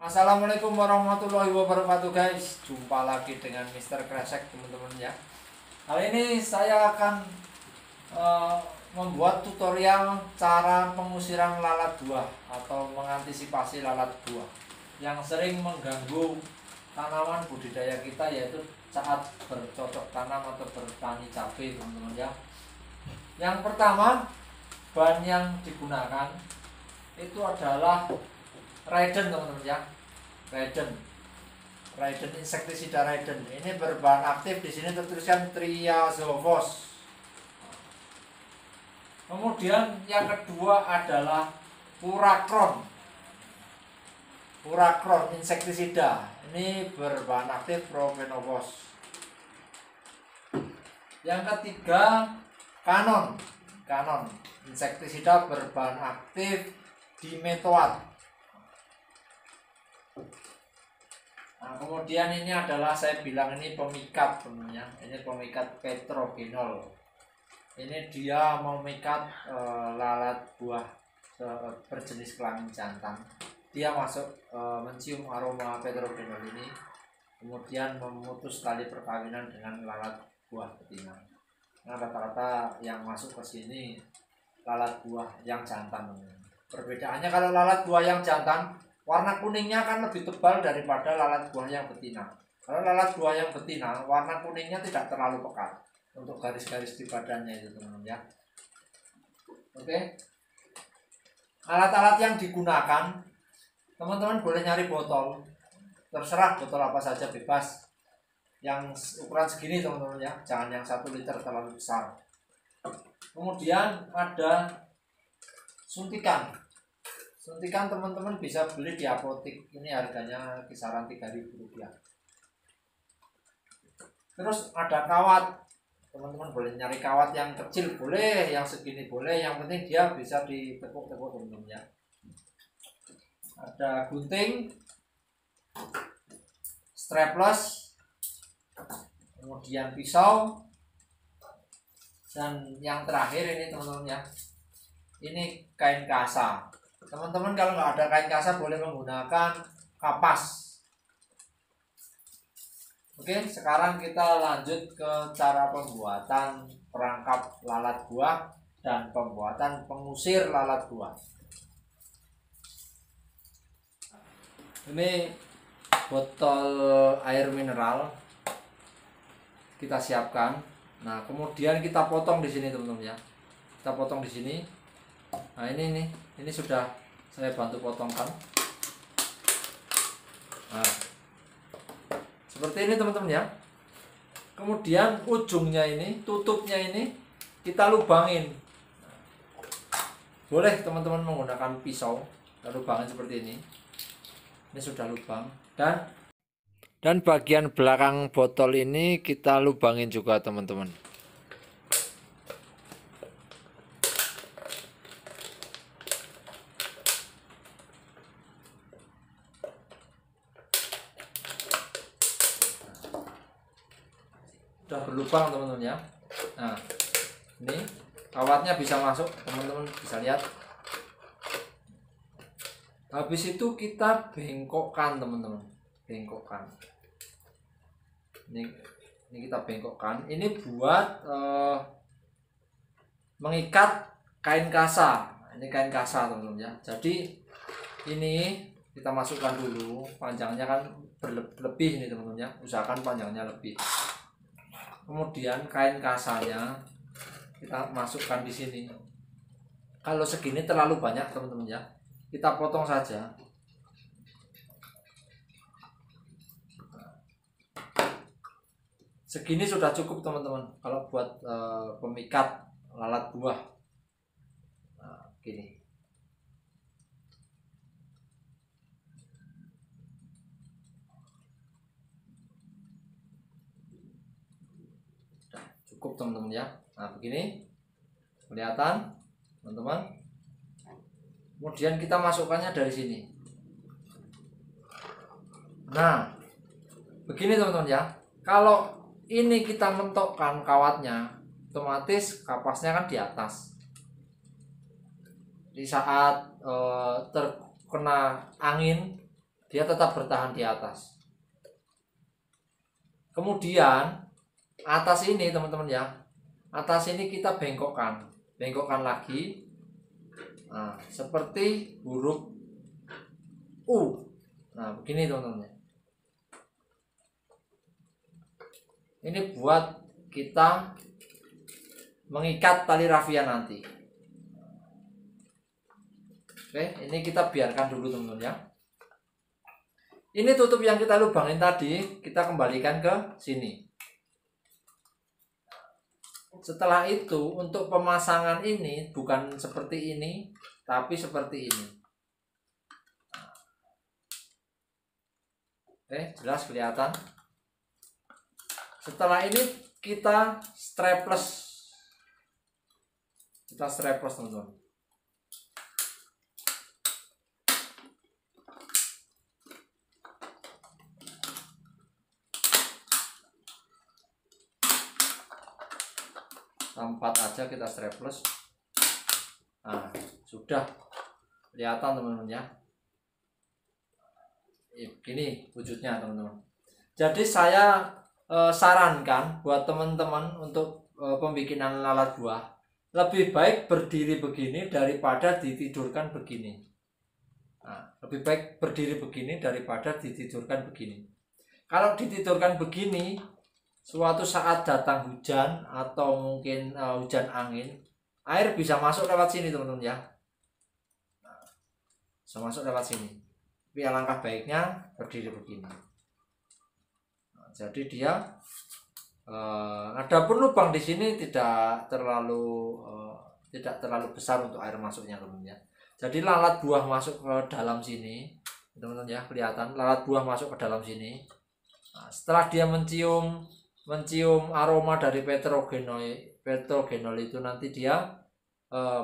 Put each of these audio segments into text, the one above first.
Assalamualaikum warahmatullahi wabarakatuh guys. Jumpa lagi dengan Mr. Kresek teman-teman ya. Kali ini saya akan membuat tutorial cara pengusiran lalat buah atau mengantisipasi lalat buah yang sering mengganggu tanaman budidaya kita, yaitu saat bercocok tanam atau bertani cabai teman-teman ya. Yang pertama, bahan yang digunakan itu adalah Raiden teman-teman ya. Raiden insektisida Raiden. Ini berbahan aktif, di sini tertuliskan triazofos. Kemudian yang kedua adalah Purakron. Purakron insektisida. Ini berbahan aktif profenofos. Yang ketiga Kanon. Kanon insektisida berbahan aktif dimetoat. Nah, kemudian ini adalah, saya bilang ini pemikat temennya. Ini pemikat petrogenol. Ini dia memikat lalat buah berjenis kelamin jantan. Dia masuk mencium aroma petrogenol ini, kemudian memutus tali perkawinan dengan lalat buah betina. Nah, rata-rata yang masuk ke sini lalat buah yang jantan. Perbedaannya, kalau lalat buah yang jantan warna kuningnya kan lebih tebal daripada lalat buah yang betina. Kalau lalat buah yang betina, warna kuningnya tidak terlalu pekat untuk garis-garis di badannya itu teman-teman ya. Oke. Alat-alat yang digunakan, teman-teman boleh nyari botol, terserah botol apa saja, bebas. Yang ukuran segini teman-teman ya, jangan yang 1 liter terlalu besar. Kemudian ada suntikan. Suntikan teman-teman bisa beli di apotik. Ini harganya kisaran Rp3.000. Terus ada kawat. Teman-teman boleh nyari kawat yang kecil boleh, yang segini boleh, yang penting dia bisa ditepuk-tepuk teman-teman ya. Ada gunting, strapless, kemudian pisau, dan yang terakhir ini teman-teman ya, ini kain kasa. Teman-teman kalau nggak ada kain kasa boleh menggunakan kapas. Oke, sekarang kita lanjut ke cara pembuatan perangkap lalat buah dan pembuatan pengusir lalat buah. Ini botol air mineral kita siapkan. Nah, kemudian kita potong di sini teman-teman ya. Kita potong di sini. Nah, ini sudah saya bantu potongkan. Nah, seperti ini teman-teman ya. Kemudian ujungnya ini, tutupnya ini kita lubangin. Boleh teman-teman menggunakan pisau, kita lubangin seperti ini. Ini sudah lubang, dan bagian belakang botol ini kita lubangin juga teman-teman. Sudah berlubang teman-teman ya. Nah, ini kawatnya bisa masuk, teman-teman bisa lihat. Habis itu kita bengkokkan teman-teman, bengkokkan. Ini kita bengkokkan. Ini buat mengikat kain kasa. Ini kain kasa teman-teman ya. Jadi ini kita masukkan dulu, panjangnya kan berlebih ini teman-teman ya. Usahakan panjangnya lebih. Kemudian kain kasanya kita masukkan di sini. Kalau segini terlalu banyak teman-teman ya, kita potong saja. Segini sudah cukup teman-teman kalau buat pemikat lalat buah. Nah, gini. Cukup teman-teman ya. Nah, begini kelihatan teman-teman. Kemudian kita masukkannya dari sini. Nah, begini teman-teman ya. Kalau ini kita mentokkan kawatnya, otomatis kapasnya kan di atas. Di saat terkena angin dia tetap bertahan di atas. Kemudian atas ini teman-teman ya, atas ini kita bengkokkan lagi. Nah, seperti huruf U. Nah, begini teman-teman. Ini buat kita mengikat tali rafia nanti. Oke, ini kita biarkan dulu teman-teman ya. Ini tutup yang kita lubangin tadi, kita kembalikan ke sini. Setelah itu, untuk pemasangan ini bukan seperti ini, tapi seperti ini. Oke, jelas kelihatan. Setelah ini kita strapless. Teman-teman. Tempat aja kita strapless. Nah, sudah kelihatan teman-teman ya. Begini wujudnya teman-teman. Jadi saya sarankan buat teman-teman untuk pembikinan lalat buah, lebih baik berdiri begini daripada ditidurkan begini. Nah, lebih baik berdiri begini daripada ditidurkan begini. Kalau ditidurkan begini, suatu saat datang hujan atau mungkin hujan angin, air bisa masuk lewat sini teman-teman ya. Nah, bisa masuk lewat sini. Tapi alangkah baiknya berdiri begini. Nah, jadi dia adapun lubang di sini tidak terlalu besar untuk air masuknya teman-teman ya. Jadi lalat buah masuk ke dalam sini, teman-teman ya, kelihatan lalat buah masuk ke dalam sini. Nah, setelah dia mencium aroma dari petrogenol itu, nanti dia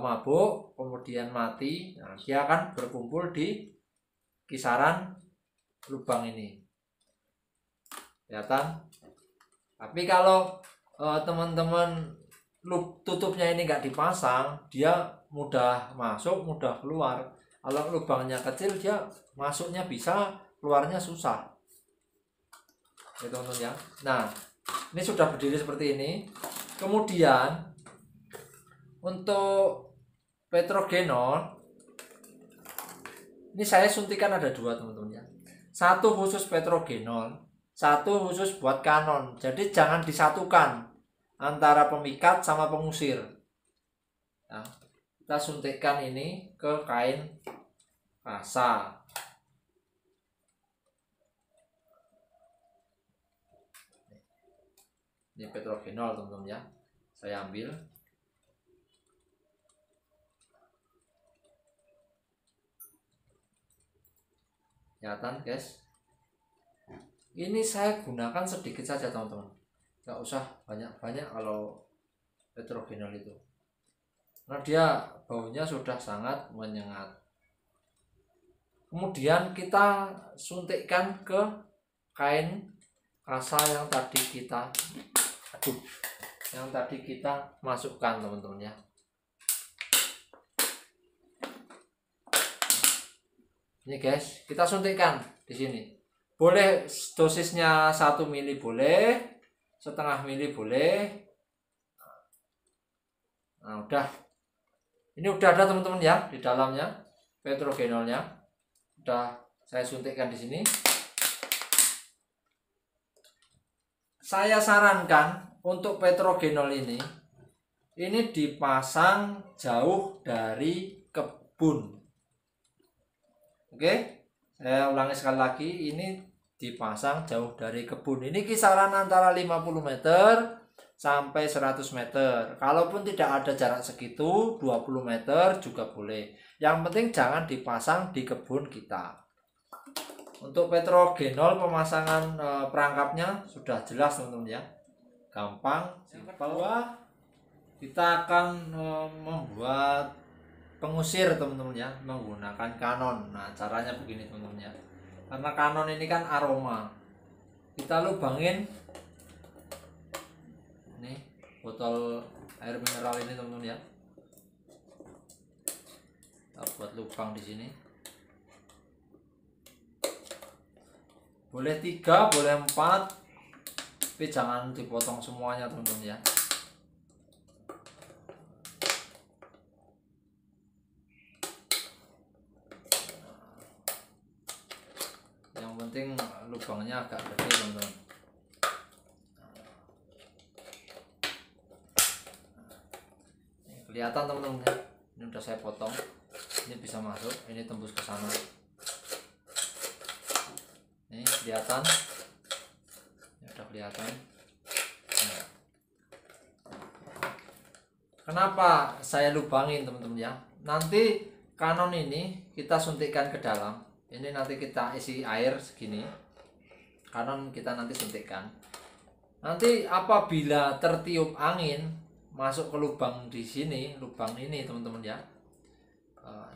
mabuk, kemudian mati. Nah, dia akan berkumpul di kisaran lubang ini, kelihatan. Tapi kalau teman-teman tutupnya ini nggak dipasang, dia mudah masuk, mudah keluar. Kalau lubangnya kecil, dia masuknya bisa, keluarnya susah. Ya teman-teman ya. Nah, ini sudah berdiri seperti ini. Kemudian untuk petrogenol ini saya suntikan ada 2 teman-teman ya. Satu khusus petrogenol, satu khusus buat kanon. Jadi jangan disatukan antara pemikat sama pengusir. Nah, kita suntikkan ini ke kain kasa. Ini petrogenol teman-teman ya. Saya ambil. Kelihatan guys. Ini saya gunakan sedikit saja teman-teman. Nggak usah banyak-banyak kalau petrogenol itu. Karena dia baunya sudah sangat menyengat. Kemudian kita suntikkan ke kain kasa yang tadi kita masukkan teman-teman ya. Ini guys, kita suntikkan di sini. Boleh dosisnya 1 mili boleh, setengah mili boleh. Nah, udah. Ini udah ada teman-teman ya di dalamnya petrogenolnya. Udah saya suntikkan di sini. Saya sarankan untuk petrogenol ini dipasang jauh dari kebun. Oke, saya ulangi sekali lagi, ini dipasang jauh dari kebun. Ini kisaran antara 50 meter sampai 100 meter. Kalaupun tidak ada jarak segitu, 20 meter juga boleh. Yang penting jangan dipasang di kebun kita. Untuk petrogenol pemasangan perangkapnya sudah jelas teman-teman ya. Gampang, simpel. Kita akan membuat pengusir teman-teman ya, menggunakan kanon. Nah, caranya begini teman-teman ya. Karena kanon ini kan aroma. Kita lubangin nih botol air mineral ini teman-teman ya. Kita buat lubang di sini. boleh 3 boleh 4, tapi jangan dipotong semuanya teman-teman ya. Yang penting lubangnya agak gede teman-teman. Kelihatan teman-teman ya, ini udah saya potong, ini bisa masuk, ini tembus ke sana, ini kelihatan, ini udah kelihatan. Nah, kenapa saya lubangin teman-teman ya? Nanti kanon ini kita suntikkan ke dalam, ini nanti kita isi air segini, kanon kita nanti suntikkan. Nanti apabila tertiup angin masuk ke lubang di sini, lubang ini teman-teman ya.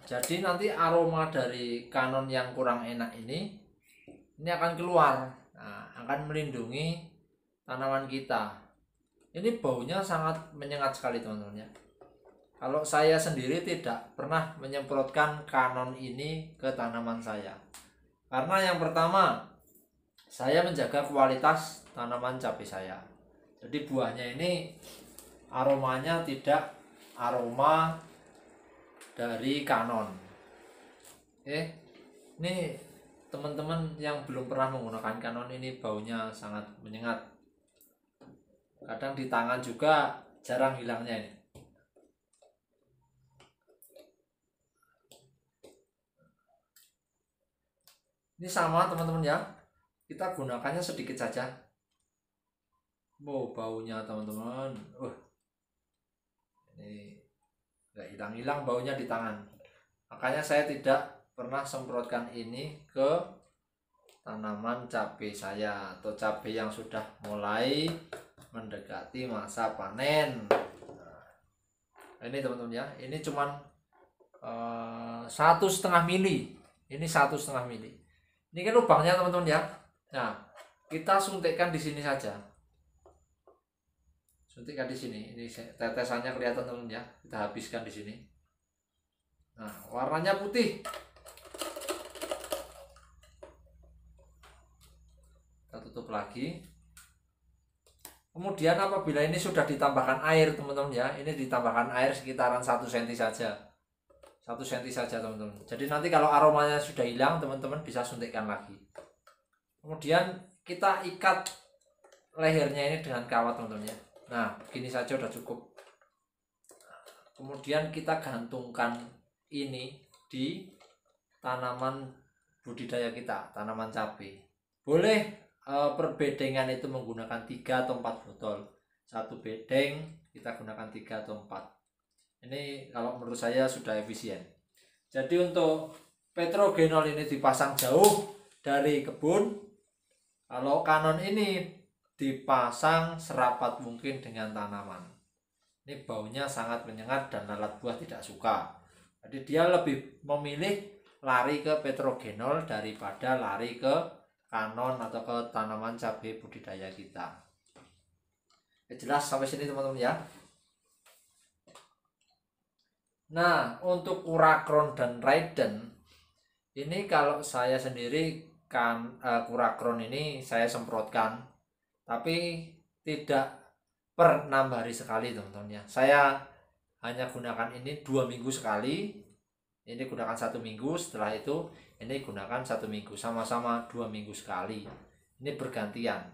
Jadi nanti aroma dari kanon yang kurang enak ini akan keluar, akan melindungi tanaman kita. Ini baunya sangat menyengat sekali teman-teman ya. Kalau saya sendiri tidak pernah menyemprotkan kanon ini ke tanaman saya, karena yang pertama saya menjaga kualitas tanaman cabai saya. Jadi buahnya ini aromanya tidak aroma dari kanon. Ini teman-teman yang belum pernah menggunakan kanon ini baunya sangat menyengat. Kadang di tangan juga jarang hilangnya ini. Ini sama teman-teman ya. Kita gunakannya sedikit saja. Baunya teman-teman. Ini nggak hilang-hilang baunya di tangan. Makanya saya tidak pernah semprotkan ini ke tanaman cabai saya atau cabai yang sudah mulai mendekati masa panen. Nah, ini teman-teman ya, ini cuman 1,5 mili. Ini 1,5 mili. Ini kan lubangnya teman-teman ya. Nah, kita suntikkan di sini saja. Suntikkan di sini. Ini tetesannya kelihatan teman-teman ya. Kita habiskan di sini. Nah, warnanya putih. Kita tutup lagi. Kemudian apabila ini sudah ditambahkan air teman-teman ya, ini ditambahkan air sekitaran 1 cm saja. 1 cm saja teman-teman. Jadi nanti kalau aromanya sudah hilang, teman-teman bisa suntikkan lagi. Kemudian kita ikat lehernya ini dengan kawat teman-teman ya. Nah, begini saja udah cukup. Kemudian kita gantungkan ini di tanaman budidaya kita, tanaman cabai. Boleh perbedengan itu menggunakan 3 atau 4 botol. 1 bedeng kita gunakan 3 atau 4. Ini kalau menurut saya sudah efisien. Jadi untuk petrogenol ini dipasang jauh dari kebun. Kalau kanon ini dipasang serapat mungkin dengan tanaman. Ini baunya sangat menyengat dan lalat buah tidak suka. Jadi dia lebih memilih lari ke petrogenol daripada lari ke kanon atau ke tanaman cabai budidaya kita. Jelas sampai sini teman-teman ya. Nah, untuk Kurakron dan Raiden ini kalau saya sendiri kan Kurakron ini saya semprotkan, tapi tidak per 6 hari sekali teman-teman ya. Saya hanya gunakan ini 2 minggu sekali. Ini gunakan 1 minggu, setelah itu ini gunakan 1 minggu, sama-sama 2 minggu sekali. Ini bergantian.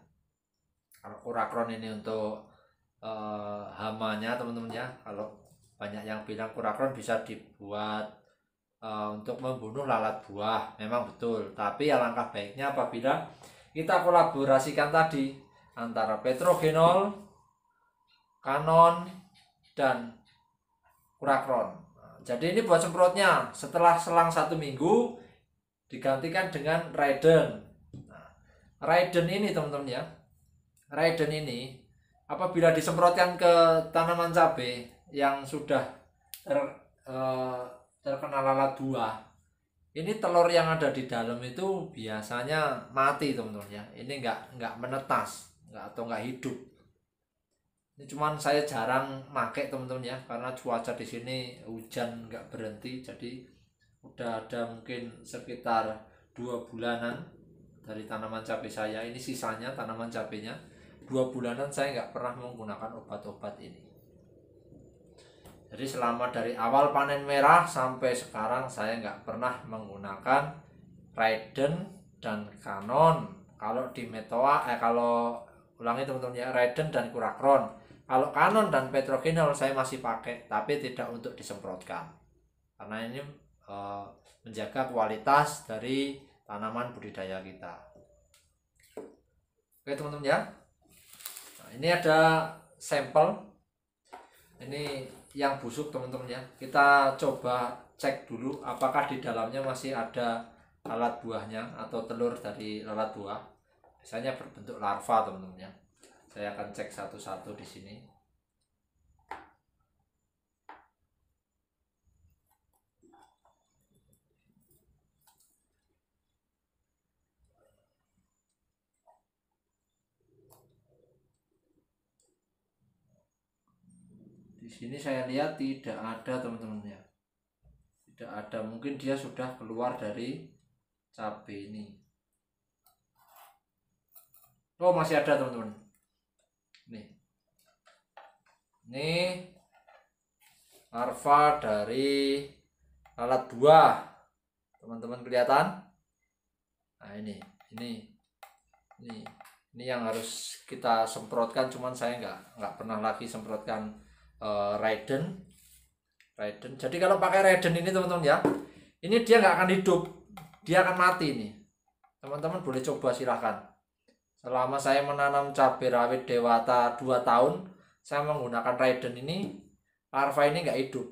Kalau Kurakron ini untuk hamanya teman-teman ya. Kalau banyak yang bilang Kurakron bisa dibuat untuk membunuh lalat buah, memang betul. Tapi alangkah baiknya apabila kita kolaborasikan tadi antara petrogenol, kanon, dan Kurakron. Jadi ini buat semprotnya setelah selang 1 minggu digantikan dengan Raiden. Nah, Raiden ini teman-teman ya, Raiden ini apabila disemprotkan ke tanaman cabai yang sudah terkena lalat buah, ini telur yang ada di dalam itu biasanya mati teman-teman ya. Ini nggak menetas, nggak hidup. Ini cuman saya jarang pakai teman-teman ya, karena cuaca di sini hujan nggak berhenti. Jadi udah ada mungkin sekitar 2 bulanan dari tanaman cabai saya. Ini sisanya tanaman cabainya. 2 bulanan saya nggak pernah menggunakan obat-obat ini. Jadi selama dari awal panen merah sampai sekarang saya nggak pernah menggunakan Raiden dan Canon. Kalau di Metoa, kalau ulangi teman-teman ya, Raiden dan Kurakron. Kalau Canon dan Petrogenol saya masih pakai, tapi tidak untuk disemprotkan. Karena ini menjaga kualitas dari tanaman budidaya kita. Oke teman-teman ya. Nah, ini ada sampel. Ini yang busuk teman-teman ya. Kita coba cek dulu apakah di dalamnya masih ada lalat buahnya atau telur dari lalat buah. Biasanya berbentuk larva teman-teman ya. Saya akan cek satu-satu di sini. Di sini saya lihat tidak ada teman-teman ya. Tidak ada, mungkin dia sudah keluar dari cabai ini. Oh, masih ada teman-teman. Nih. Ini larva dari lalat buah. Teman-teman kelihatan? Nah, ini yang harus kita semprotkan, cuman saya nggak pernah lagi semprotkan Raiden. Jadi kalau pakai Raiden ini teman-teman ya, ini dia nggak akan hidup, dia akan mati nih. Teman-teman boleh coba silahkan. Selama saya menanam cabai rawit dewata 2 tahun, saya menggunakan Raiden ini, larva ini nggak hidup.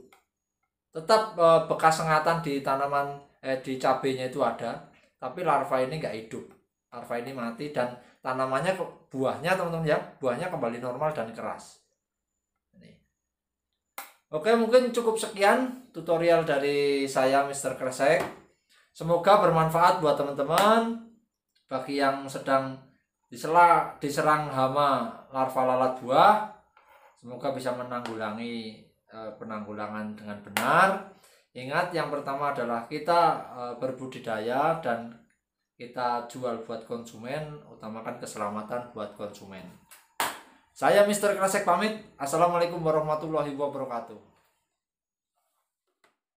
Tetap bekas sengatan di tanaman di cabainya itu ada, tapi larva ini nggak hidup. Larva ini mati dan tanamannya, buahnya teman-teman ya, buahnya kembali normal dan keras. Oke, mungkin cukup sekian tutorial dari saya Mr. Kresek. Semoga bermanfaat buat teman-teman. Bagi yang sedang diserang hama larva lalat buah, semoga bisa menanggulangi penanggulangan dengan benar. Ingat, yang pertama adalah kita berbudidaya dan kita jual buat konsumen, utamakan keselamatan buat konsumen. Saya Mr. Kresek pamit. Assalamualaikum warahmatullahi wabarakatuh.